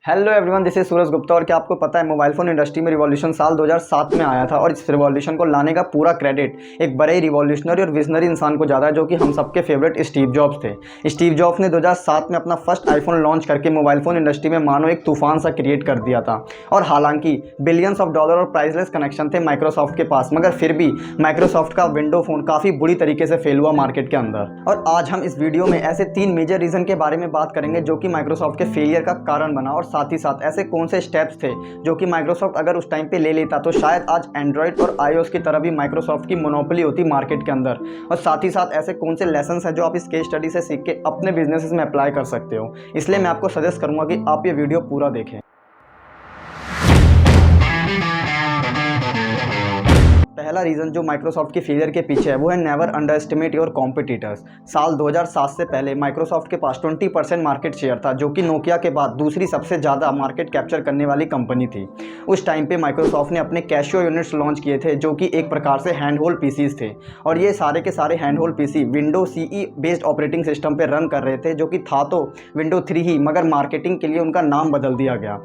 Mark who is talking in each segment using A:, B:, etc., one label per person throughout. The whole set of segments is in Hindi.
A: हेलो एवरीवन, दिस इज सूरज गुप्ता। और क्या आपको पता है मोबाइल फ़ोन इंडस्ट्री में रिवॉल्यूशन साल 2007 में आया था और इस रिवॉल्यूशन को लाने का पूरा क्रेडिट एक बड़े ही रिवॉल्यूशनरी और विजनरी इंसान को जाता है जो कि हम सबके फेवरेट स्टीव जॉब्स थे। स्टीव जॉब्स ने 2007 में अपना फर्स्ट आईफोन लॉन्च करके मोबाइल फ़ोन इंडस्ट्री में मानो एक तूफान सा क्रिएट कर दिया था। और हालांकि बिलियंस ऑफ डॉलर और प्राइसलेस कनेक्शन थे माइक्रोसॉफ्ट के पास, मगर फिर भी माइक्रोसॉफ्ट का विंडो फ़ोन काफ़ी बुरी तरीके से फेल हुआ मार्केट के अंदर। और आज हम इस वीडियो में ऐसे 3 मेजर रीज़न के बारे में बात करेंगे जो कि माइक्रोसॉफ्ट के फेलियर का कारण बना, और साथ ही साथ ऐसे कौन से स्टेप्स थे जो कि माइक्रोसॉफ्ट अगर उस टाइम पे ले लेता तो शायद आज एंड्रॉइड और आईओएस की तरह भी माइक्रोसॉफ्ट की मोनोपोली होती मार्केट के अंदर। और साथ ही साथ ऐसे कौन से लेसन्स हैं जो आप इस केस स्टडी से सीख के अपने बिजनेसेस में अप्लाई कर सकते हो। इसलिए मैं आपको सजेस्ट करूंगा कि आप ये वीडियो पूरा देखें। पहला रीज़न जो माइक्रोसॉफ्ट के फेलियर के पीछे है वो है never under estimate your competitors. साल 2007 से पहले माइक्रोसॉफ्ट के पास 20% मार्केट शेयर था, जो कि नोकिया के बाद दूसरी सबसे ज़्यादा मार्केट कैप्चर करने वाली कंपनी थी। उस टाइम पे माइक्रोसॉफ्ट ने अपने कैशियो यूनिट्स लॉन्च किए थे जो कि एक प्रकार से हैंड होल्ड पीसीज थे, और ये सारे के सारे hand hold PC window CE based operating system पर रन कर रहे थे, जो कि था तो विंडो 3 ही, मगर मार्केटिंग के लिए उनका नाम बदल दिया गया।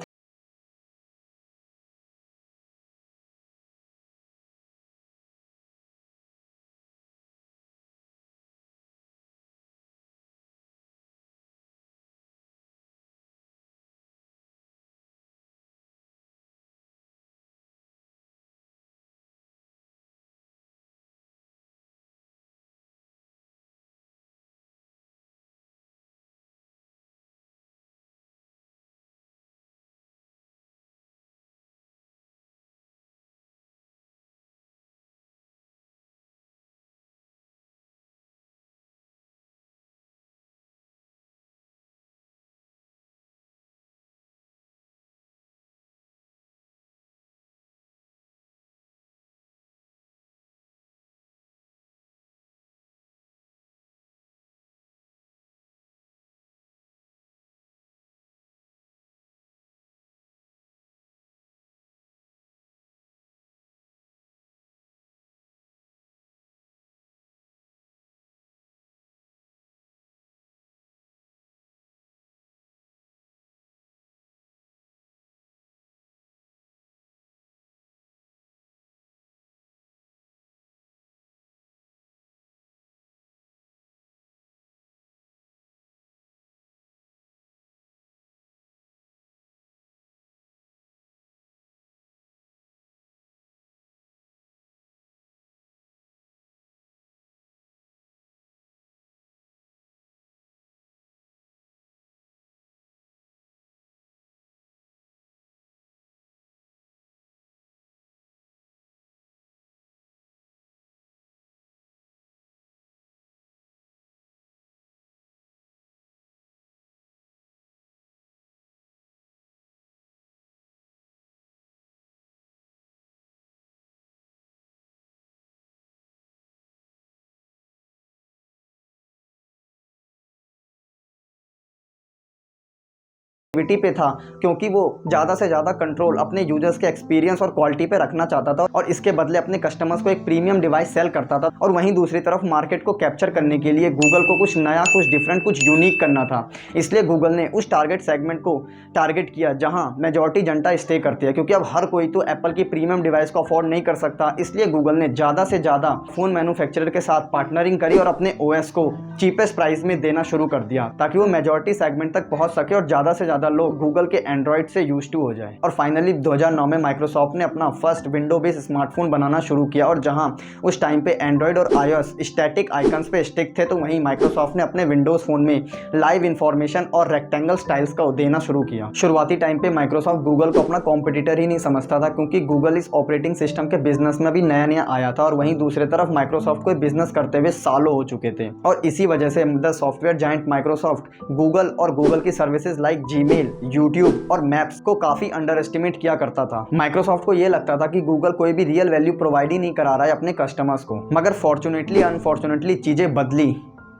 A: पे था क्योंकि वो ज़्यादा से ज़्यादा कंट्रोल अपने यूजर्स के एक्सपीरियंस और क्वालिटी पे रखना चाहता था, और इसके बदले अपने कस्टमर्स को एक प्रीमियम डिवाइस सेल करता था। और वहीं दूसरी तरफ मार्केट को कैप्चर करने के लिए गूगल को कुछ नया, कुछ डिफरेंट, कुछ यूनिक करना था। इसलिए गूगल ने उस टारगेट सेगमेंट को टारगेट किया जहाँ मेजॉरिटी जनता स्टे करती है, क्योंकि अब हर कोई तो एप्पल की प्रीमियम डिवाइस को अफोर्ड नहीं कर सकता। इसलिए गूगल ने ज़्यादा से ज़्यादा फ़ोन मैन्युफैक्चरर के साथ पार्टनरिंग करी और अपने ओएस को चीपेस्ट प्राइस में देना शुरू कर दिया, ताकि वो मेजॉरिटी सेगमेंट तक पहुंच सके और ज़्यादा से ज़्यादा लोग गूगल के एंड्रॉइड से यूज टू हो जाए। और फाइनली 2009 में माइक्रोसॉफ्ट ने अपना फर्स्ट विंडो बेस्ड स्मार्टफोन बनाना शुरू किया, और जहां उस टाइम पे एंड्रॉइड और आईओएस स्टैटिक आइकन्स पे स्टिक थे, तो वहीं माइक्रोसॉफ्ट ने अपने विंडोज फोन में लाइव इंफॉर्मेशन और रेक्टेंगल स्टाइल्स को देना शुरू किया। शुरुआती टाइम पे माइक्रोसॉफ्ट गूगल को अपना कॉम्पिटिटर ही नहीं समझता था, क्योंकि गूगल इस ऑपरेटिंग सिस्टम के बिजनेस में भी नया नया आया था, और वहीं दूसरी तरफ माइक्रोसॉफ्ट को बिजनेस करते हुए सालों हो चुके थे। और इसी वजह से the software giant Microsoft Google और गूगल की सर्विसेज लाइक जीमेल, यूट्यूब और मैप्स को काफी अंडर एस्टिमेट किया करता था। माइक्रोसॉफ्ट को यह लगता था कि गूगल कोई भी रियल वैल्यू प्रोवाइड ही नहीं करा रहा है अपने कस्टमर्स को। मगर फॉर्चुनेटली अनफॉर्चुनेटली चीजें बदली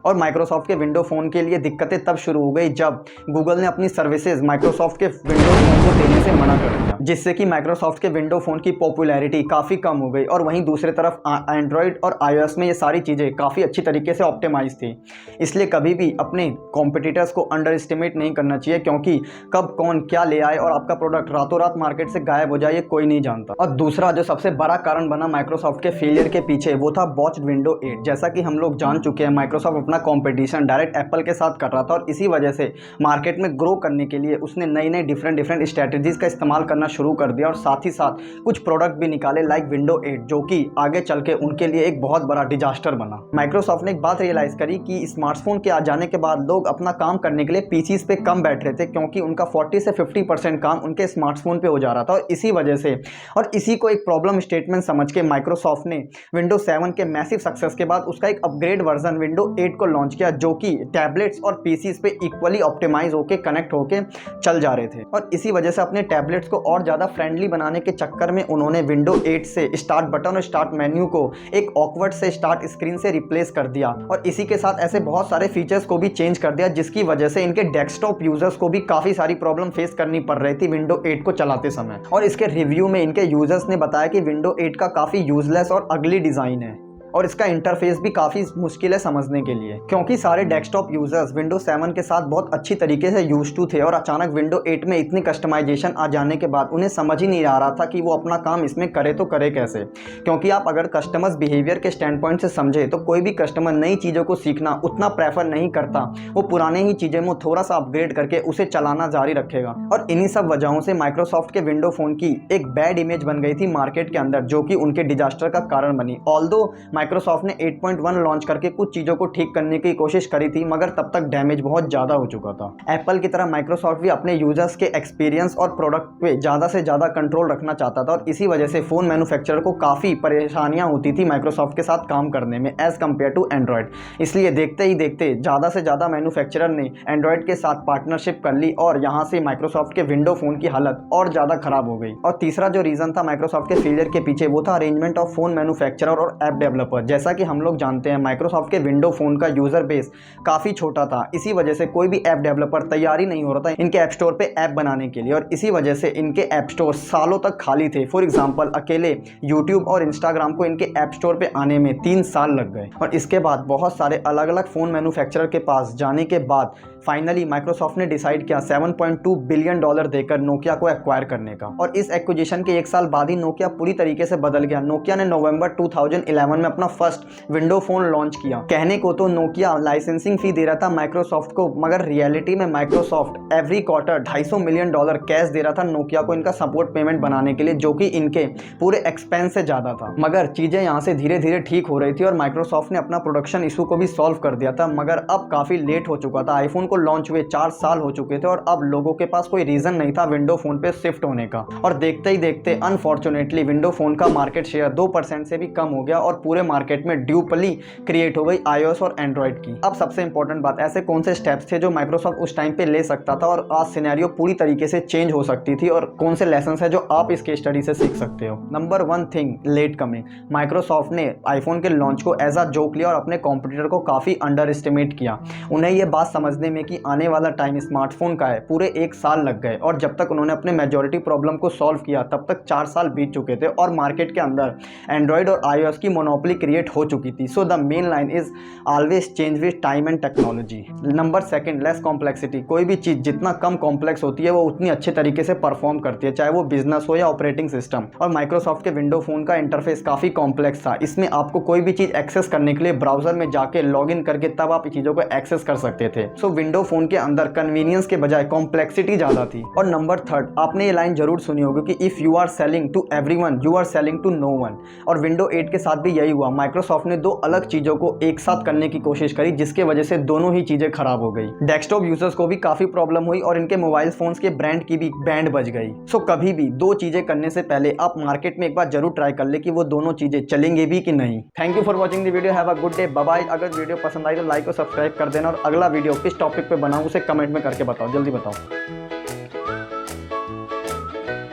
A: और माइक्रोसॉफ्ट के विंडो फ़ोन के लिए दिक्कतें तब शुरू हो गई जब गूगल ने अपनी सर्विसेज माइक्रोसॉफ्ट के विंडो फ़ोन को देने से मना कर दिया, जिससे कि माइक्रोसॉफ्ट के विंडो फ़ोन की पॉपुलैरिटी काफ़ी कम हो गई। और वहीं दूसरी तरफ एंड्रॉयड और iOS में ये सारी चीज़ें काफ़ी अच्छी तरीके से ऑप्टिमाइज थी। इसलिए कभी भी अपने कॉम्पिटिटर्स को अंडर एस्टिमेट नहीं करना चाहिए, क्योंकि कब कौन क्या ले आए और आपका प्रोडक्ट रातों रात मार्केट से गायब हो जाए ये कोई नहीं जानता। और दूसरा जो सबसे बड़ा कारण बना माइक्रोसॉफ्ट के फेलियर के पीछे वो था बॉच्ड विंडो 8। जैसा कि हम लोग जान चुके हैं, माइक्रोसॉफ्ट अपना कंपटीशन डायरेक्ट एप्पल के साथ कर रहा था और इसी वजह से मार्केट में ग्रो करने के लिए उसने नई नई डिफरेंट स्ट्रेटजीज का इस्तेमाल करना शुरू कर दिया और साथ ही साथ कुछ प्रोडक्ट भी निकाले लाइक विंडो 8, जो कि आगे चल के उनके लिए एक बहुत बड़ा डिजास्टर बना। माइक्रोसॉफ्ट ने एक बात रियलाइज करी कि स्मार्टफोन के आ जाने के बाद लोग अपना काम करने के लिए पीसीज पे कम बैठ रहे थे, क्योंकि उनका 40 से 50% काम उनके स्मार्टफोन पे हो जा रहा था। और इसी वजह से और इसी को एक प्रॉब्लम स्टेटमेंट समझ के माइक्रोसॉफ्ट ने विंडो 7 के मैसिव सक्सेस के बाद उसका एक अपग्रेड वर्जन विंडो 8 को लॉन्च किया, जो कि टैबलेट्स और पीसीज पे इक्वली ऑप्टिमाइज होके कनेक्ट होके चल जा रहे थे। और इसी वजह से अपने टैबलेट्स को और ज़्यादा फ्रेंडली बनाने के चक्कर में उन्होंने विंडो 8 से स्टार्ट बटन और स्टार्ट मेन्यू को एक ऑकवर्ड से स्टार्ट स्क्रीन से रिप्लेस कर दिया और इसी के साथ ऐसे बहुत सारे फीचर्स को भी चेंज कर दिया, जिसकी वजह से इनके डेस्कटॉप यूजर्स को भी काफ़ी सारी प्रॉब्लम फेस करनी पड़ रही थी विंडो 8 को चलाते समय। और इसके रिव्यू में इनके यूजर्स ने बताया कि विंडो 8 का काफ़ी यूजलेस और अगली डिज़ाइन है और इसका इंटरफेस भी काफ़ी मुश्किल है समझने के लिए, क्योंकि सारे डेस्कटॉप यूजर्स विंडो 7 के साथ बहुत अच्छी तरीके से यूज्ड टू थे और अचानक विंडो 8 में इतनी कस्टमाइजेशन आ जाने के बाद उन्हें समझ ही नहीं आ रहा था कि वो अपना काम इसमें करे तो करे कैसे। क्योंकि आप अगर कस्टमर्स बिहेवियर के स्टैंड पॉइंट से समझे तो कोई भी कस्टमर नई चीज़ों को सीखना उतना प्रेफर नहीं करता, वो पुराने ही चीज़ें में थोड़ा सा अपग्रेड करके उसे चलाना जारी रखेगा। और इन्हीं सब वजहों से माइक्रोसॉफ्ट के विंडो फ़ोन की एक बैड इमेज बन गई थी मार्केट के अंदर, जो कि उनके डिजास्टर का कारण बनी। ऑल्दो माइक्रोसॉफ्ट ने 8.1 लॉन्च करके कुछ चीज़ों को ठीक करने की कोशिश करी थी, मगर तब तक डैमेज बहुत ज़्यादा हो चुका था। एप्पल की तरह माइक्रोसॉफ्ट भी अपने यूजर्स के एक्सपीरियंस और प्रोडक्ट पे ज़्यादा से ज़्यादा कंट्रोल रखना चाहता था और इसी वजह से फ़ोन मैन्युफैक्चरर को काफ़ी परेशानियाँ होती थी माइक्रोसॉफ्ट के साथ काम करने में एज़ कम्पेयर टू एंड्रॉयड। इसलिए देखते ही देखते ज़्यादा से ज़्यादा मैन्युफैक्चरर ने एंड्रॉयड के साथ पार्टनरशिप कर ली और यहाँ से माइक्रोसॉफ्ट के विंडो फ़ोन की हालत और ज़्यादा ख़राब हो गई। और तीसरा जो रीज़न था माइक्रोसॉफ्ट के फेलियर के पीछे वो था अरेंजमेंट ऑफ फ़ोन मैन्युफैक्चरर और ऐप डेवलपर। जैसा कि हम लोग जानते हैं, माइक्रोसॉफ्ट के विंडो फ़ोन का यूज़र बेस काफ़ी छोटा था, इसी वजह से कोई भी ऐप डेवलपर तैयार ही नहीं हो रहा था इनके ऐप स्टोर पे ऐप बनाने के लिए और इसी वजह से इनके ऐप स्टोर सालों तक खाली थे। फॉर एग्जांपल, अकेले यूट्यूब और इंस्टाग्राम को इनके ऐप स्टोर पे आने में 3 साल लग गए और इसके बाद बहुत सारे अलग अलग फ़ोन मैन्युफैक्चरर के पास जाने के बाद फाइनली माइक्रोसॉफ्ट ने डिसाइड किया $7.2 बिलियन देकर नोकिया को एक्वायर करने का। और इस एक्विजिशन के 1 साल बाद ही नोकिया पूरी तरीके से बदल गया। नोकिया ने नवंबर 2011 में अपना फर्स्ट विंडो फ़ोन लॉन्च किया। कहने को तो नोकिया लाइसेंसिंग फी दे रहा था माइक्रोसॉफ्ट को, मगर रियलिटी में Microsoft every quarter $250 million cash दे रहा था नोकिया को इनका सपोर्ट पेमेंट बनाने के लिए, जो कि इनके पूरे एक्सपेंस से ज़्यादा था। मगर चीज़ें यहाँ से धीरे धीरे ठीक हो रही थी और माइक्रोसॉफ्ट ने अपना प्रोडक्शन इशू को भी सॉल्व कर दिया था, मगर अब काफ़ी लेट हो चुका था। आईफोन लॉन्च हुए 4 साल हो चुके थे और अब लोगों के पास कोई रीजन नहीं था विंडो फोन पे शिफ्ट होने का। और देखते ही देखते अनफॉर्चुनेटली विंडो फोन का मार्केट शेयर 2% से भी कम हो गया और पूरे मार्केट में ड्यूपली क्रिएट हो गई iOS और एंड्रॉइड की। अब सबसे इंपॉर्टेंट बात, ऐसे कौन से स्टेप्स थे जो माइक्रोसॉफ्ट उस टाइम पे ले सकता था और आज सिनेरियो पूरी तरीके से चेंज हो सकती थी और कौन से लेसन है जो आप इस केस स्टडी से सीख सकते हो। Number 1 thing, late coming. Microsoft ने आईफोन के लॉन्च को एज अ जोक लिया और अपने कॉम्पिटिटर को काफ़ी अंडर एस्टिमेट किया। उन्हें यह बात समझने में कि आने वाला टाइम स्मार्टफोन का है पूरे 1 साल लग गए और जब तक उन्होंने अपने मेजॉरिटी प्रॉब्लम को सॉल्व किया तब तक 4 साल बीत चुके थे और मार्केट के अंदर एंड्रॉइड और iOS की मोनोपोली क्रिएट हो चुकी थी। So the main line is always change with time and technology. Number 2, less complexity. कोई भी चीज़ जितना कम कॉम्प्लेक्स होती है वो उतनी अच्छे तरीके से परफॉर्म करती है, चाहे वो बिजनेस हो या ऑपरेटिंग सिस्टम। और माइक्रोसॉफ्ट के विंडो फोन का इंटरफेस काफ़ी कॉम्प्लेक्स था। इसमें आपको कोई भी चीज़ एक्सेस करने के लिए ब्राउजर में जाके लॉग इन करके तब आप चीज़ों को एक्सेस कर सकते थे। सो विंडो फोन के अंदर कन्वीनियंस के बजाय कॉम्प्लेक्सिटी ज़्यादा थी। और नंबर 3, आपने ये लाइन जरूर सुनी होगी कि if you are selling to everyone you are selling to no one. और विंडो 8 के साथ भी यही हुआ। माइक्रोसॉफ्ट ने 2 अलग चीज़ों को एक साथ करने की कोशिश करी जिसके वजह से दोनों ही चीज़ें खराब हो गई। डेस्कटॉप यूजर्स को भी काफ़ी प्रॉब्लम हुई और इनके मोबाइल फोन्स के ब्रांड की भी बैंड बज गई। सो कभी भी 2 चीज़ें करने से पहले आप मार्केट में एक बार जरूर ट्राई कर ले कि वो दोनों चीज़ें चलेंगे भी कि नहीं। Thank you for watching the video. Have a good day. Bye bye. अगर वीडियो पसंद आई तो लाइक और सब्सक्राइब कर देना और अगला वीडियो किस टॉपिक पे बनाऊं उसे कमेंट में करके बताओ, जल्दी बताओ।